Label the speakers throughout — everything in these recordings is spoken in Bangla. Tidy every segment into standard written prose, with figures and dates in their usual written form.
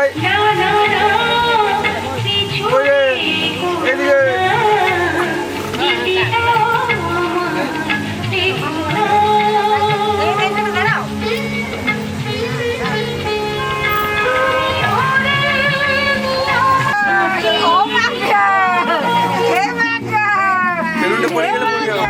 Speaker 1: ভাই এদিকে বেলুনটা পড়ে গেলে পড়ে যাবে।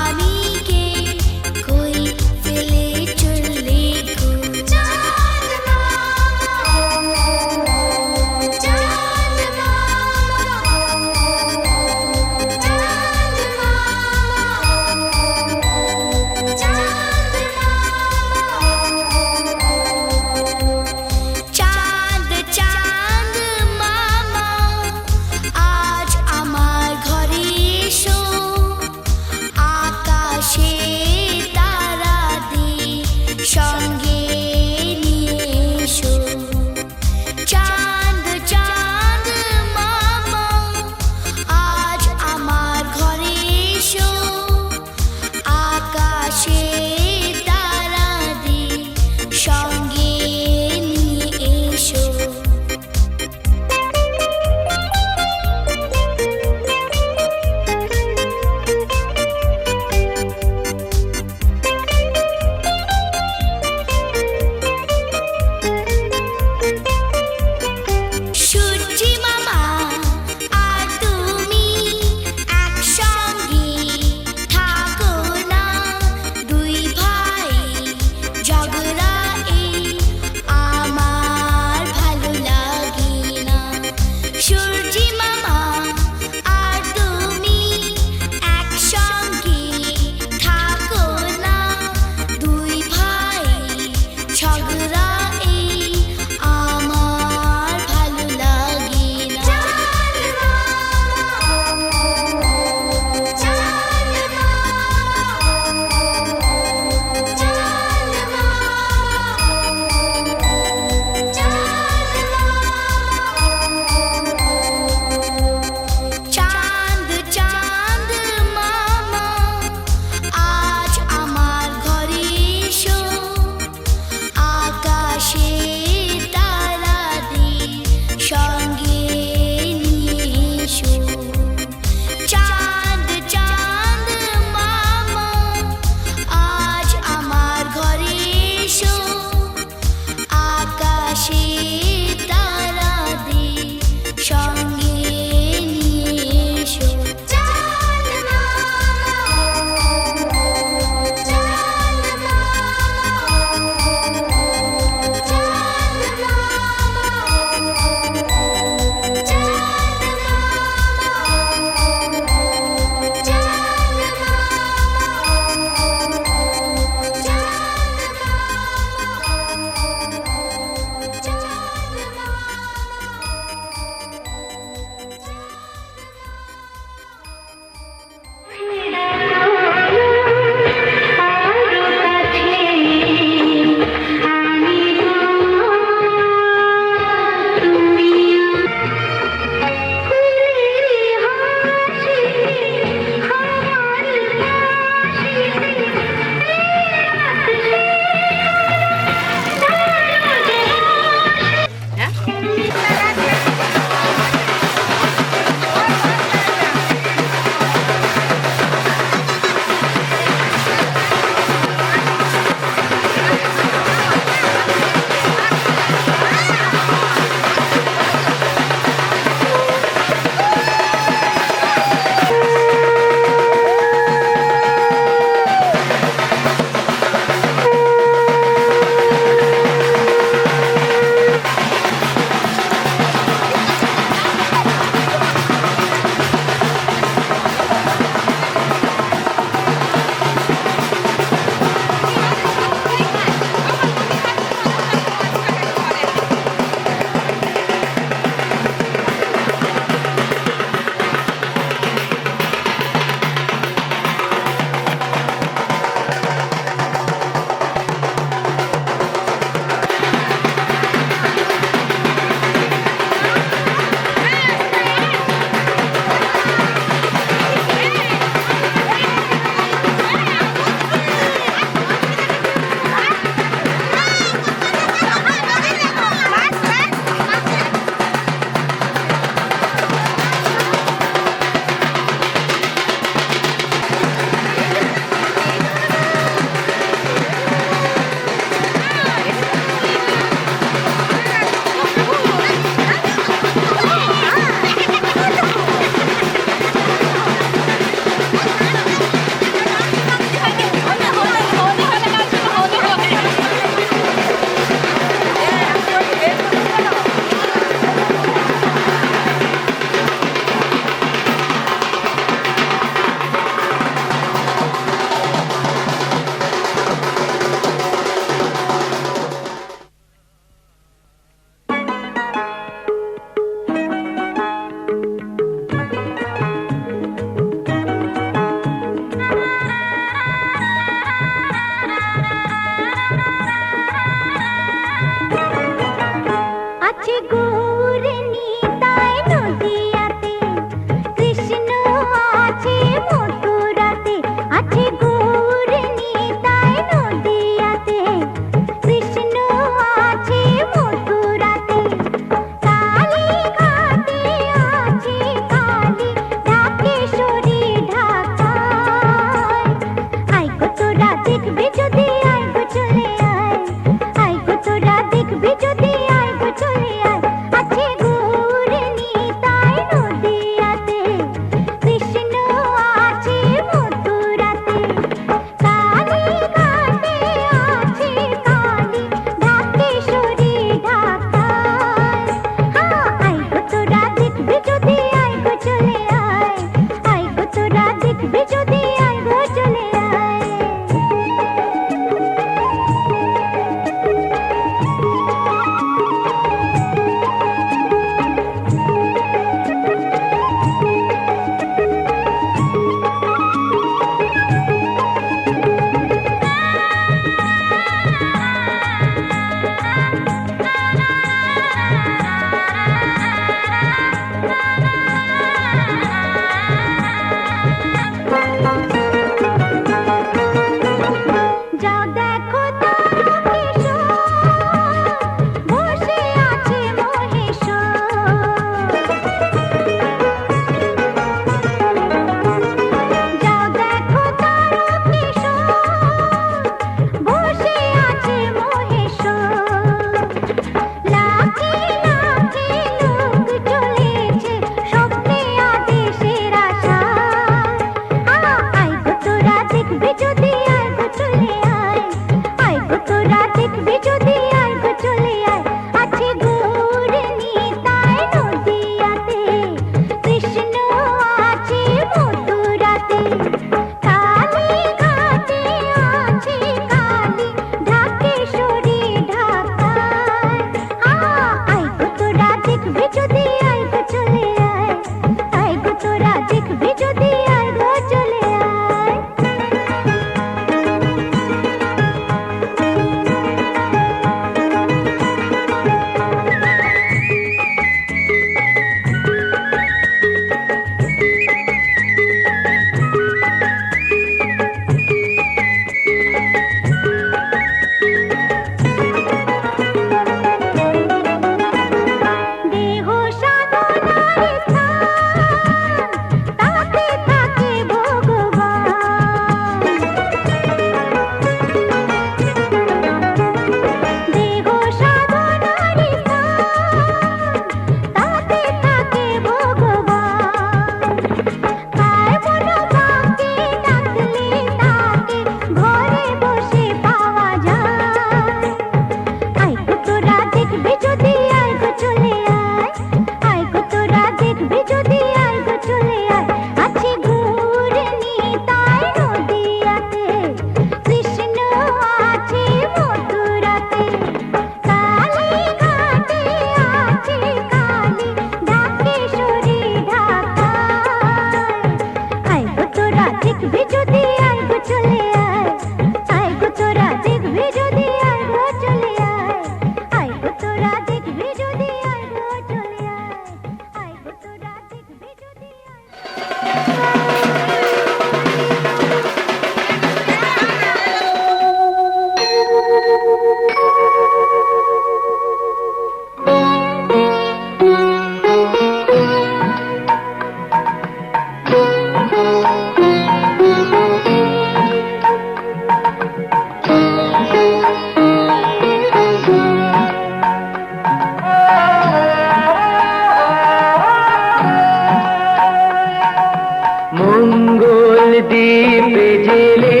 Speaker 2: দ্বীপ জেলে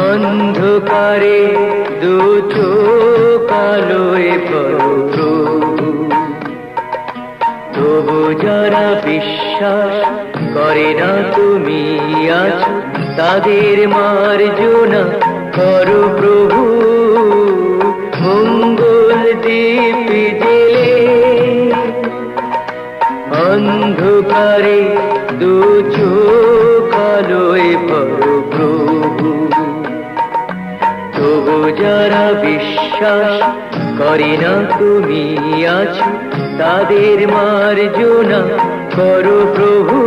Speaker 2: অন্ধকারে দু চোখ আলোয় ভরো প্রভু। তবু যারা বিশ্বাস করে না তুমি আছো, তাদের মার্জনা করো প্রভু। মঙ্গল দ্বীপ জেলে অন্ধকারে দু চোখ আলোয় ভরো প্রভু। তবু যারা বিশ্বাস করে না তুমি আছো, তাদের মার্জনা করো প্রভু।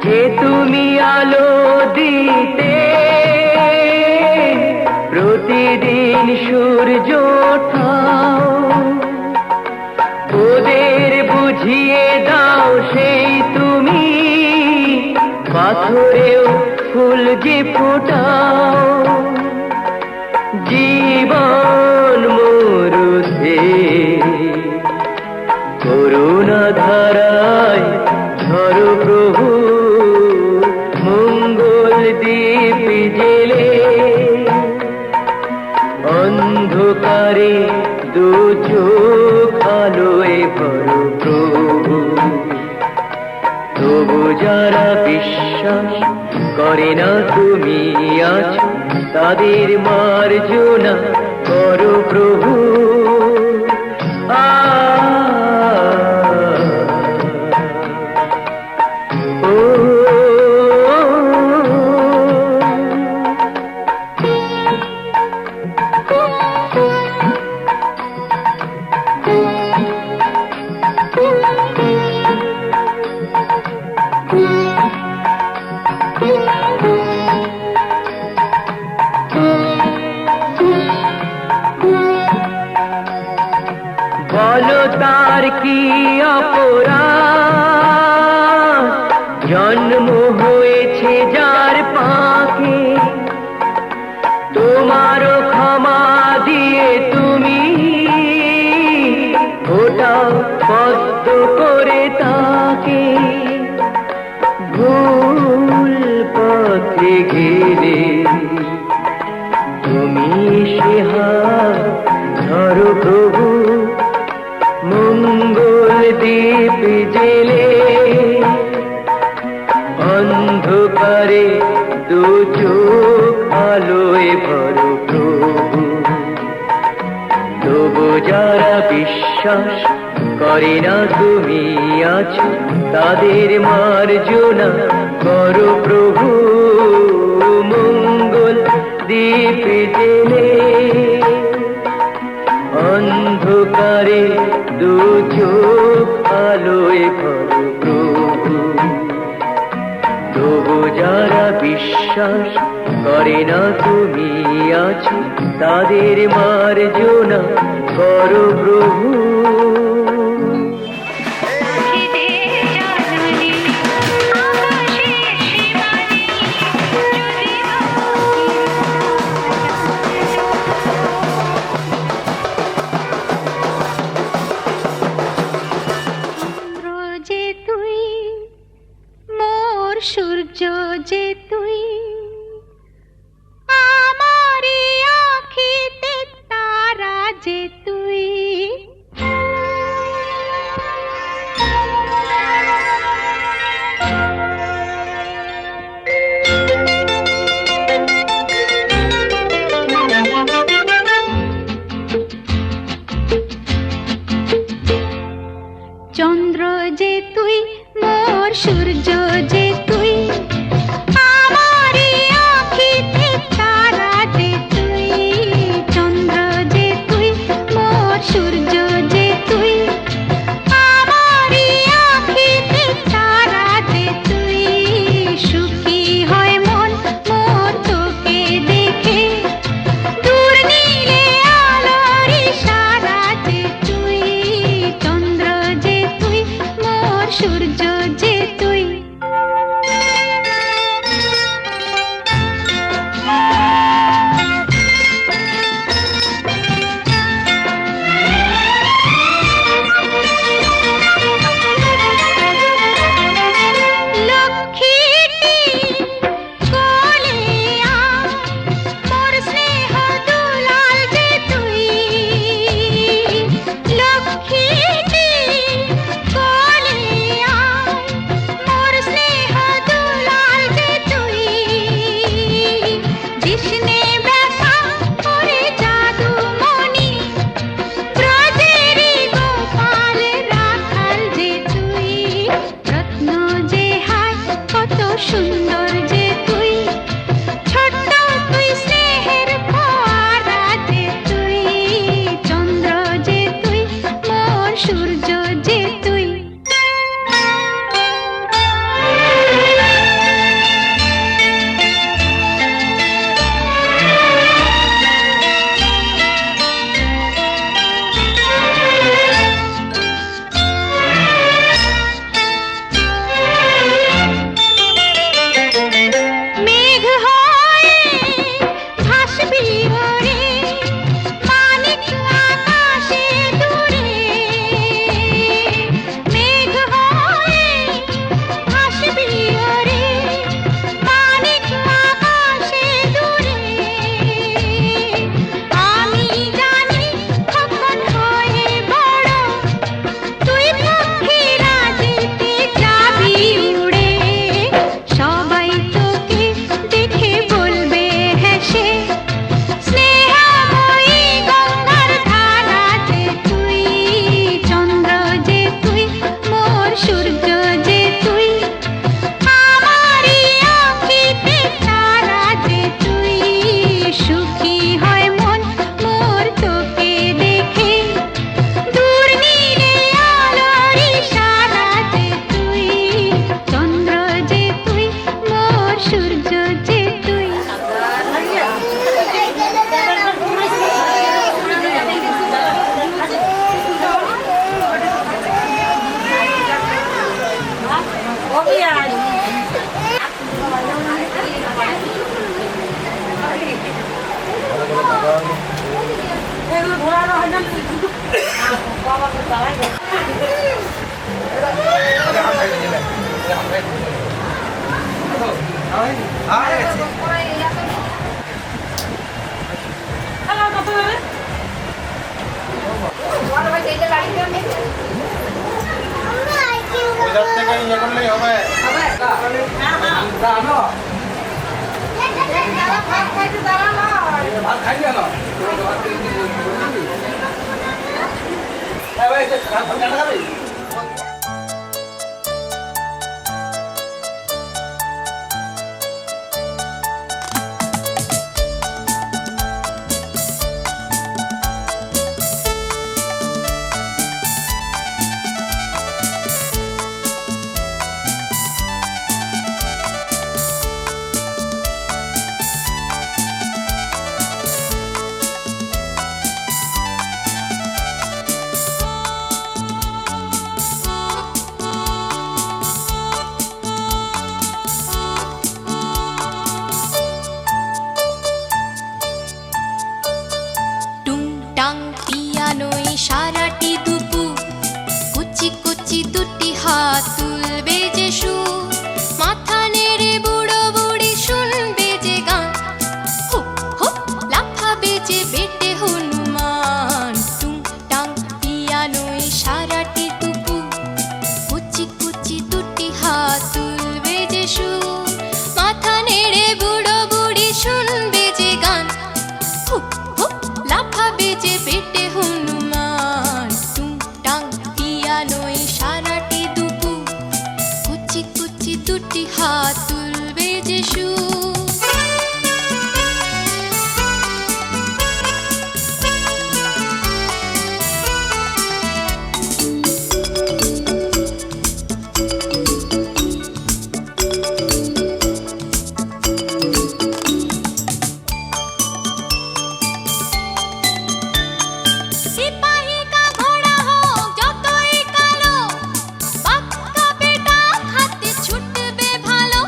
Speaker 2: যে তুমি আলো দিতে প্রতিদিন সূর্য ওঠাও, ওদের বুঝিয়ে দাও সেই তুমি পাথরেও ফুল যে ফোটাও। জীবন মরুতে করুণা ধারায় ধরো প্রভু। মঙ্গল দ্বীপ জেলে অন্ধকারে দু চোখ আলোয় ভরো প্রভু। তবু যারা বিশ্বাস করে না তুমি আছো, তাদের মার্জনা করো প্রভু। বলো তার কি অপরাধ, জন্ম হয়েছে যার পাকে। তোমারও ক্ষমা দিয়ে তুমি ওটাও পদ্ম করে তাকে। ভুল পথে গেলে তুমি সে হাত ধরো প্রভু। মঙ্গল দ্বীপ জেলে অন্ধকারে দু চোখ আলোয় ভরো প্রভু। তবু যারা বিশ্বাস করে না তুমি আছো, তাদের মার্জনা করো প্রভু। মঙ্গল দ্বীপ জেলে অন্ধকারে দু চোখ আলোয় ভরো প্রভু। তবু যারা বিশ্বাস করে না তুমি আছো, তাদের মার্জনা করো প্রভু।
Speaker 3: সূর্য যে তুই, আমারি আঁখিতে তারা যে তুই। চন্দ্র যে তুই, মোর সূর্য যে তুই, আমার সুন্দর যে তুই, ছোট্ট তুই স্নেহের ফোয়ারা যে তুই, চন্দ্র যে তুই, মোর সূর্য যে তুই। মেঘ হয়ে ভাসবি ওরে, মানিক আকাশে দূরে। মেঘ হয়ে ভাসবি ওরে, মানিক আকাশে দূরে। আমি জানি কখন হয়ে বড়, তুই পাখিরা যেতে যাবি উড়ে। সবাই তোকে দেখে বলবে হেসে, স্নেহময়ী গঙ্গার ধারা যে তুই, চন্দ্র যে তুই, মোর সূর্য যে তুই। আমারই আঁখিতে তারা যে তুই, সুখী হয় মন মোর তোকে দেখে। দূর নীলে আলোর ইশারা যে তুই, চন্দ্র যে তুই, মোর সূর্য যে তুই।
Speaker 4: টুংটাং পিয়ানোয় সারাটি দুপুর, কুচি কুচি দুটি হাত তুলবে যে সুর, মাথা নেড়ে বুড়ো বুড়ি শুনবে যে গান, হুপ হুপ লাফাবে যে বেটে হনুমান। টুংটাং পিয়ানোয় সারাটি দুপুর, কুচি কুচি দুটি হাত তুলবে যে সুর, মাথা নেড়ে বুড়ো বুড়ি শুনবে যে গান, হুপ হুপ লাফাবে যে বেটে হনুমান। টুংটাং পিয়ানোয় সারাটি দুপুর, কুচি কুচি দুটি হাত তুলবে যে সুর। सिपाही का घोड़ा हो যতই কালো, বাক্কা বেটা হাতে ছুটবে ভালো।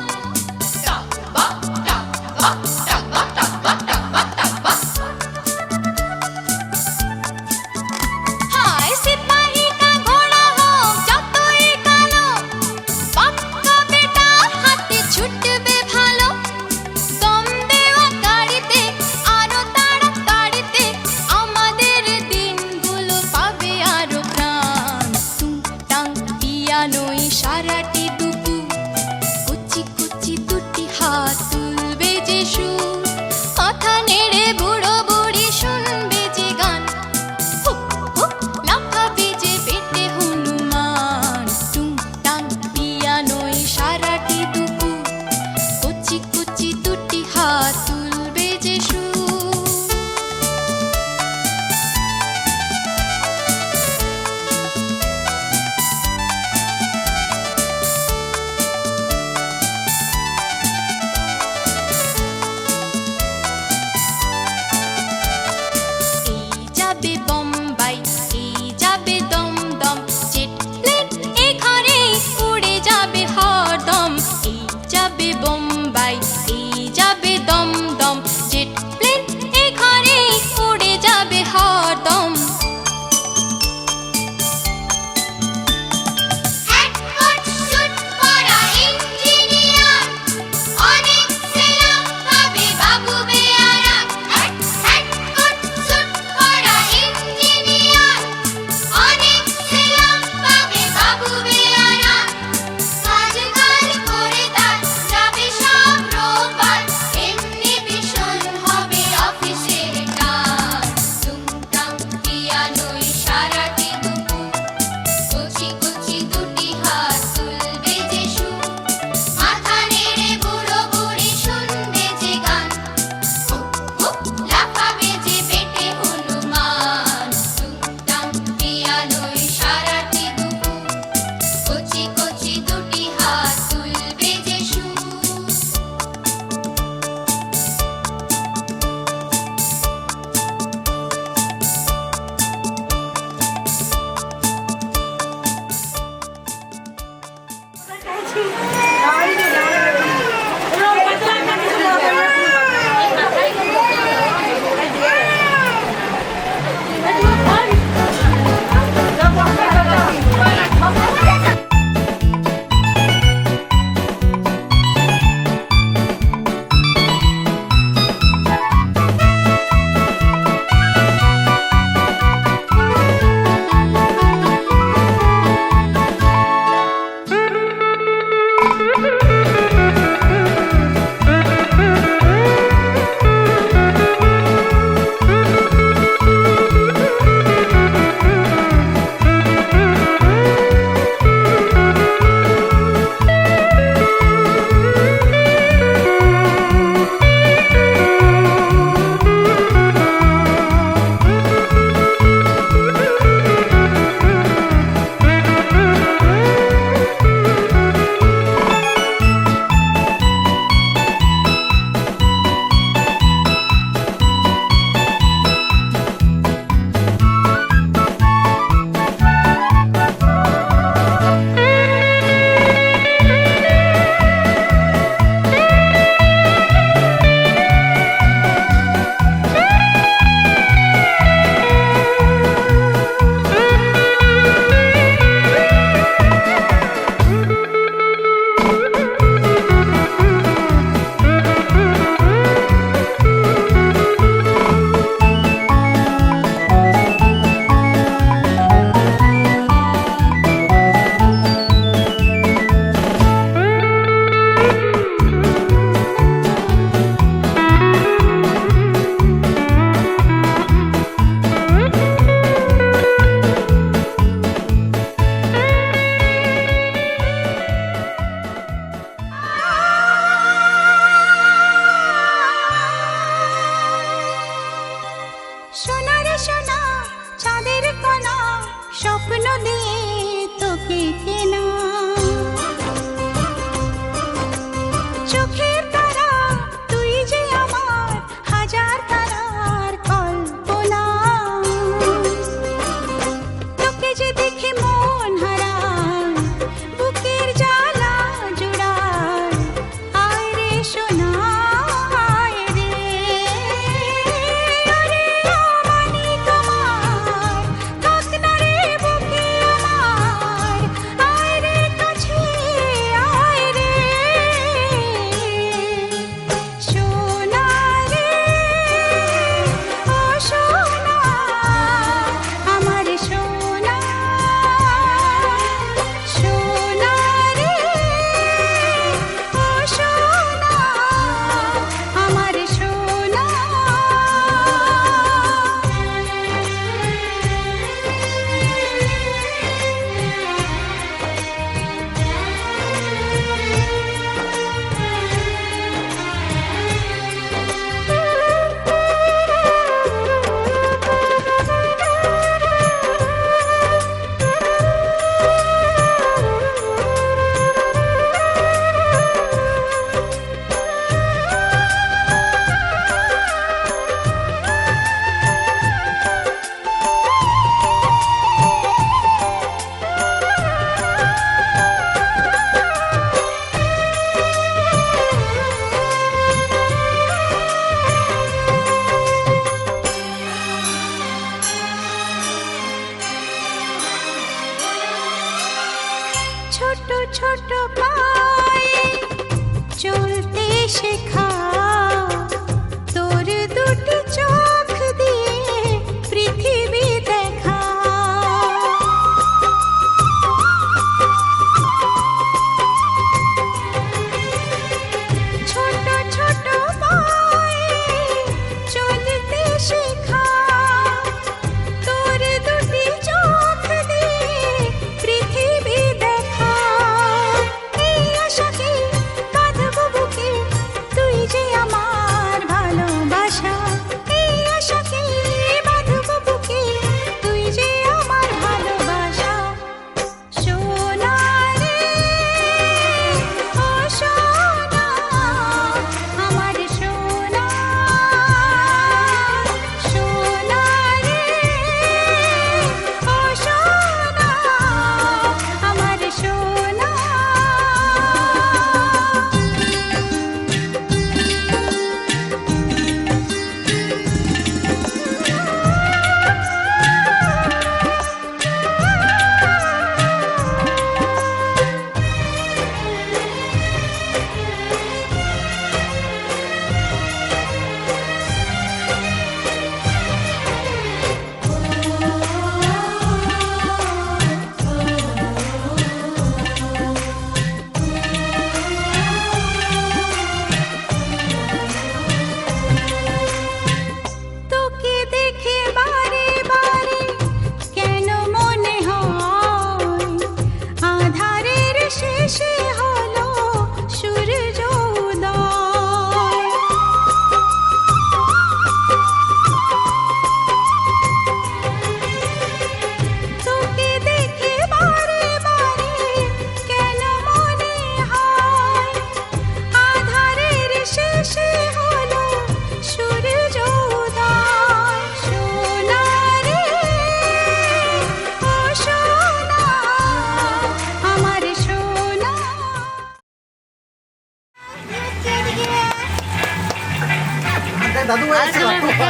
Speaker 4: যাবে বোম্বাই, এই যাবে দমদম, জেট প্লেন এখানে উড়ে যাবে হরদম। হ্যাট কোট স্যুট পরা ইঞ্জিনিয়ার, অনেক সেলাম পাবে বাবু বেয়ারা। হ্যাট কোট স্যুট পরা ইঞ্জিনিয়ার, অনেক সেলাম পাবে বাবু বেয়ারা। কাজকাল করে তার যাবে সব রোববার, এমনি ভীষণ হবে অফিসের টান। টুংটাং পিয়ানোয় সারাটি দুপুর, কচি কচি দুটি হাত তুলবে যে সুর, মাথা নেড়ে বুড়ো বুড়ি শুনবে যে গান, হুপ হুপ লাফাবে যে পেটে হনুমান। টুংটাং পিয়ানোয় সারাটি দুপুর, কচি কচি দুটি হাত তুলবে যে সুর। সোনা রে সোনা, চাঁদের কণা, স্বপ্ন দিয়ে তোকে কেনা। চোখের তারা, তুই যে আমার হাজার তারার কল্পনা। তোকে যে দেখে মন হারায়, বুকের জ্বালা জুড়ায়। আয় রে সোনা, আয় রে, আরে আমানি তোমার, থাক না রে বুকে আমার। আয় রে কাছে, আয় রে,
Speaker 3: শেখা তোর দুটি চোখ দিয়ে পৃথিবী দেখা ছোট ছোট পায়ে চলতে শেখা তোর দুটি চোখ দিয়ে পৃথিবী দেখা এই আশাকে বাঁধবো বুকে তুই যে আমার ভালোবাসা এই আশাকে বাঁধবো বুকে তুই যে আমার ভালোবাসা সোনা রে ও সোনা আমার সোনা সোনা রে ও সোনা আমার সোনা তোকে দেখে বারে বারে কেন মনে হয় আধারের শেষে হলো সূর্য উদয় তোকে দেখে বারে বারে কেন মনে হয় আধারের শেষে হলো সূর্য উদয় সোনা রে ও সোনা আমার সোনা
Speaker 5: দাদু
Speaker 3: সোনা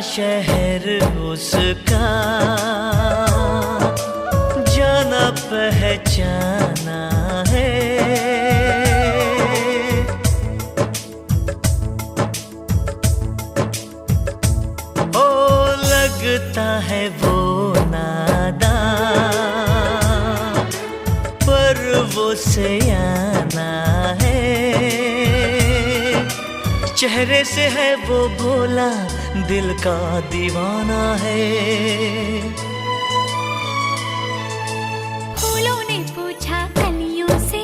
Speaker 2: शहर उसका जाना पहचाना है। ओ लगता है वो नादान पर वो सयाना है। चेहरे से है वो भोला दिल का दीवाना है।
Speaker 3: फूलों ने पूछा कलियों से,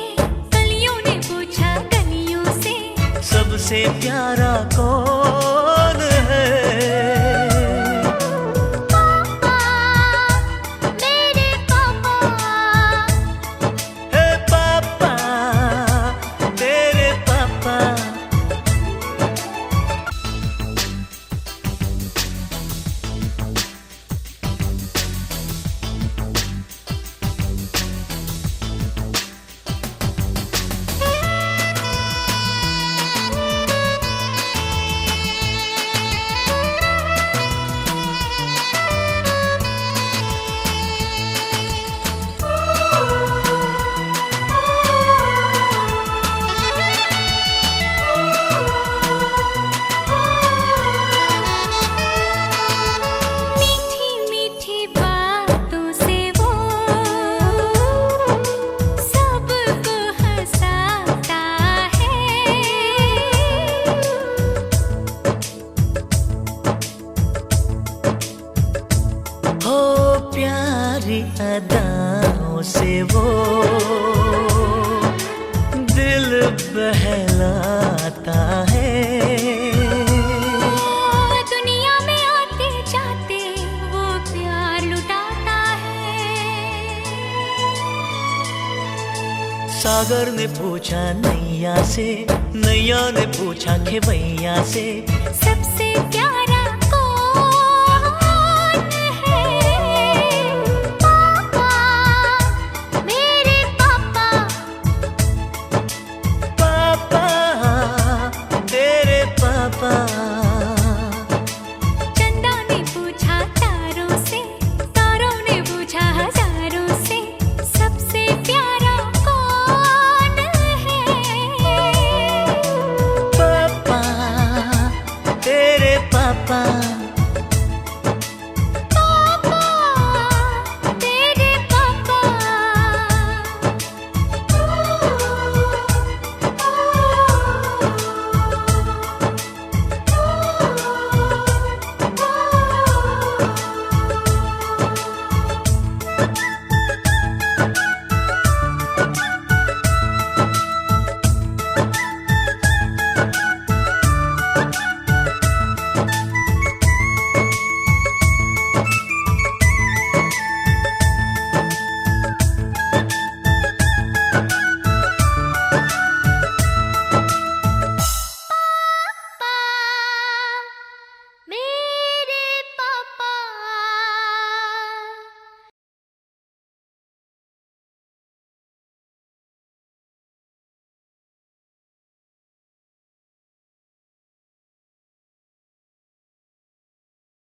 Speaker 3: कलियों ने पूछा गलियों से,
Speaker 2: सबसे प्यारा कौन है?
Speaker 3: पापा
Speaker 2: प्यारी अदाओं से वो दिल बहलाता है।
Speaker 3: दुनिया में आते जाते वो प्यार लुटाता है।
Speaker 2: सागर ने पूछा नैया से, नैया ने पूछा खेवैया से,
Speaker 3: सबसे प्यार